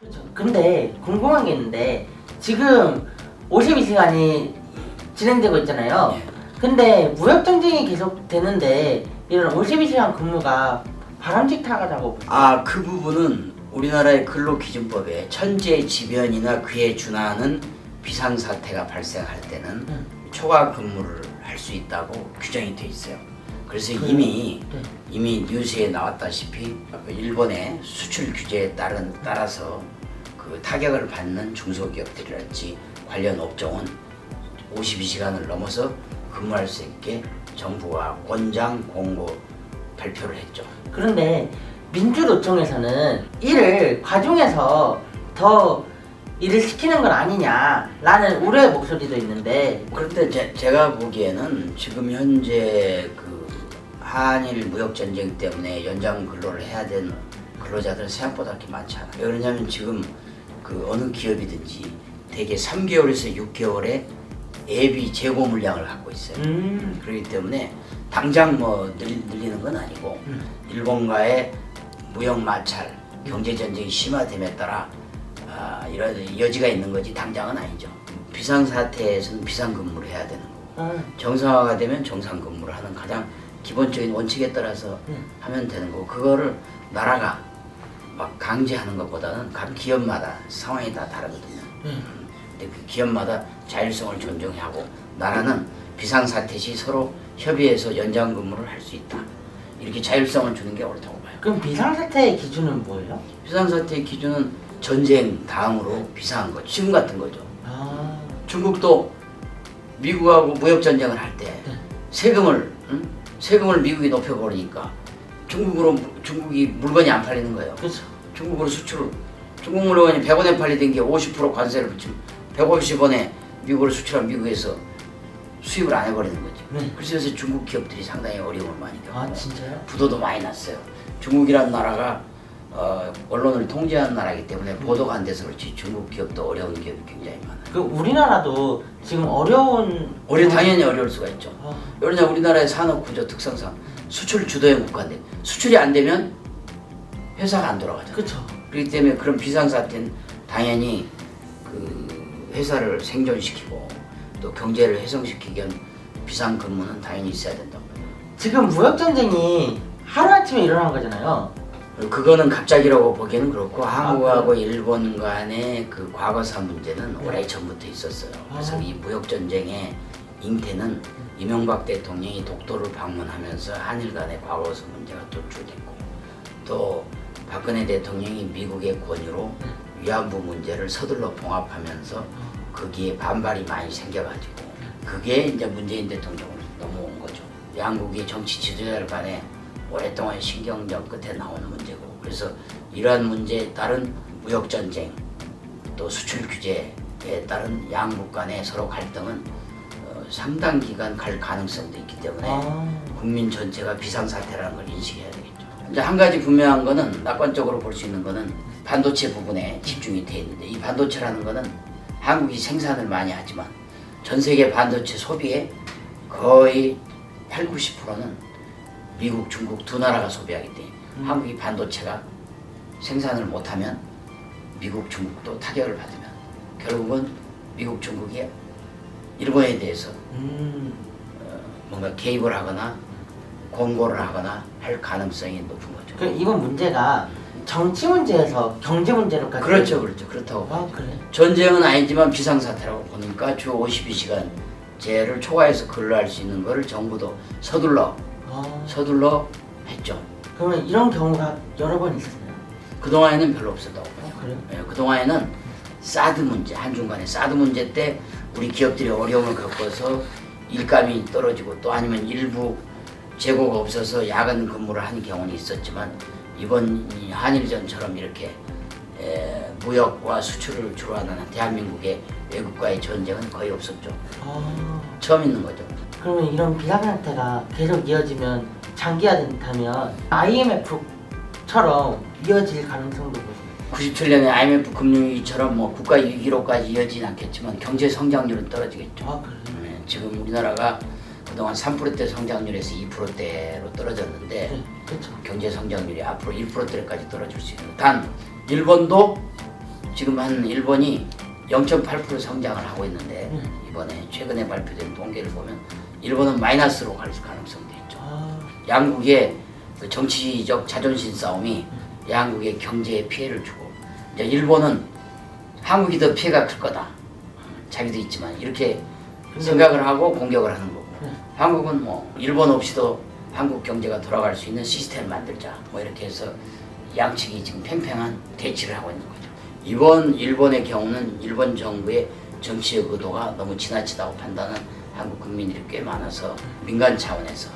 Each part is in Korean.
그렇죠. 근데 궁금한 게 있는데 지금 52시간이 진행되고 있잖아요. 예. 근데 무역 전쟁이 계속 되는데 이런 52시간 근무가 바람직하다고 보세요? 그 부분은 우리나라의 근로기준법에 천재지변이나 그에 준하는 비상사태가 발생할 때는 초과 근무를 할 수 있다고 규정이 돼 있어요. 그래서 이미 뉴스에 나왔다시피 일본의 수출 규제에 따라서 그 타격을 받는 중소기업들이랄지 관련 업종은 52시간을 넘어서 근무할 수 있게 정부가 권장 공고 발표를 했죠. 그런데 민주노총에서는 이를 과중해서 더 일을 시키는 건 아니냐라는 우려의 목소리도 있는데 그런데 제가 보기에는 지금 현재 그 한일 무역 전쟁 때문에 연장 근로를 해야 되는 근로자들은 생각보다 그렇게 많지 않아요. 왜 그러냐면 지금 그 어느 기업이든지 대개 3개월에서 6개월의 예비 재고 물량을 갖고 있어요. 그렇기 때문에 당장 뭐 늘리는 건 아니고 일본과의 무역 마찰, 경제 전쟁이 심화됨에 따라 이런 여지가 있는 거지 당장은 아니죠. 비상사태에서는 비상근무를 해야 되는 거고 정상화가 되면 정상근무를 하는 가장 기본적인 원칙에 따라서 하면 되는 거고 그거를 나라가 막 강제하는 것보다는 각 기업마다 상황이 다 다르거든요. 근데 그 기업마다 자율성을 존중하고 나라는 비상사태 시 서로 협의해서 연장근무를 할 수 있다. 이렇게 자율성을 주는 게 옳다고 봐요. 그럼 비상사태의 기준은 뭐예요? 비상사태의 기준은 전쟁 다음으로 비상한 거, 지금 같은 거죠. 아, 중국도 미국하고 무역 전쟁을 할 때 세금을 미국이 높여버리니까 중국이 물건이 안 팔리는 거예요. 그렇죠. 중국 물건이 100원에 팔리던 게 50% 관세를 붙이면 150원에 미국으로 수출한 미국에서 수입을 안 해버리는 거죠. 그래서 중국 기업들이 상당히 어려움을 많이 겪고 아 진짜요? 부도도 많이 났어요. 중국이라는 나라가 언론을 통제하는 나라이기 때문에 보도가 안 돼서 그렇지 중국 기업도 어려운 기업이 굉장히 많아요. 그 우리나라도 지금 어려운 당연히 어려울 수가 있죠. 왜냐면 우리나라의 산업 구조 특성상 수출 주도형 국가인데 수출이 안 되면 회사가 안 돌아가잖아요. 그렇죠. 그렇기 때문에 그런 비상사태는 당연히 그 회사를 생존시키고 또 경제를 회생시키기 위한 비상근무는 당연히 있어야 된다고 봐요. 지금 무역 전쟁이 하루아침에 일어난 거잖아요. 그거는 갑자기라고 보기에는 그렇고 한국하고 일본 간의 그 과거사 문제는 오래 전부터 있었어요. 그래서 이 무역 전쟁의 잉태는 이명박 대통령이 독도를 방문하면서 한일 간의 과거사 문제가 도출됐고 또 박근혜 대통령이 미국의 권유로 위안부 문제를 서둘러 봉합하면서 거기에 반발이 많이 생겨가지고 그게 이제 문재인 대통령으로 넘어온 거죠. 양국의 정치 지도자들 간에 오랫동안 신경전 끝에 나오는 문제고 그래서 이러한 문제에 따른 무역전쟁 또 수출 규제에 따른 양국 간의 서로 갈등은 상당 기간 갈 가능성도 있기 때문에 국민 전체가 비상사태라는 걸 인식해야 되겠죠. 이제 한 가지 분명한 거는 낙관적으로 볼 수 있는 거는 반도체 부분에 집중이 돼 있는데 이 반도체라는 거는 한국이 생산을 많이 하지만 전 세계 반도체 소비의 거의 80~90%는 미국, 중국 두 나라가 소비하기 때문에 한국이 반도체가 생산을 못하면 미국, 중국도 타격을 받으면 결국은 미국, 중국이 일본에 대해서 뭔가 개입을 하거나 권고를 하거나 할 가능성이 높은 거죠. 그럼 이번 문제가 정치 문제에서 경제 문제로까지 그렇죠. 그렇다고 봐요. 그래. 전쟁은 아니지만 비상사태라고 보니까 주 52시간제를 초과해서 근로할 수 있는 거를 정부도 서둘러 했죠. 그러면 이런 경우가 여러 번 있었나요? 그동안에는 별로 없었다고 봐요. 그래요? 그동안에는 사드 문제, 한중 간의 사드 문제 때 우리 기업들이 어려움을 겪어서 일감이 떨어지고 또 아니면 일부 재고가 없어서 야간 근무를 한 경우는 있었지만 이번 한일전처럼 이렇게 무역과 수출을 주로 하는 대한민국의 외국과의 전쟁은 거의 없었죠. 처음 있는 거죠. 그러면 이런 비상사태가 계속 이어지면 장기화된다면 IMF처럼 이어질 가능성도 보세요. 97년에 IMF 금융위기처럼 뭐 국가 위기로까지 이어지진 않겠지만 경제 성장률은 떨어지겠죠. 그래요? 지금 우리나라가 그동안 3%대 성장률에서 2%대로 떨어졌는데 그렇죠. 경제 성장률이 앞으로 1%대까지 떨어질 수 있는 단 일본도 지금 한 일본이 0.8% 성장을 하고 있는데 이번에 최근에 발표된 통계를 보면 일본은 마이너스로 갈 가능성도 있죠. 양국의 그 정치적 자존심 싸움이 양국의 경제에 피해를 주고 이제 일본은 한국이 더 피해가 클 거다. 자기도 있지만 이렇게 생각을 하고 공격을 하는 거고 한국은 뭐 일본 없이도 한국 경제가 돌아갈 수 있는 시스템을 만들자 뭐 이렇게 해서 양측이 지금 팽팽한 대치를 하고 있는 거죠. 이번 일본의 경우는 일본 정부의 정치적 의도가 너무 지나치다고 판단하는 한국 국민들이 꽤 많아서 민간 차원에서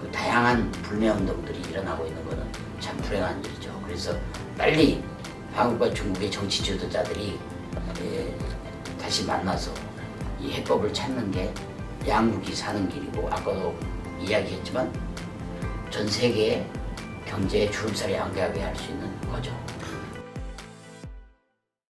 그 다양한 불매운동들이 일어나고 있는 것은 참 불행한 일이죠. 그래서 빨리 한국과 중국의 정치 지도자들이 다시 만나서 이 해법을 찾는 게 양국이 사는 길이고 아까도 이야기했지만 전 세계의 경제의 주름살이 안 가게 할 수 있는 거죠.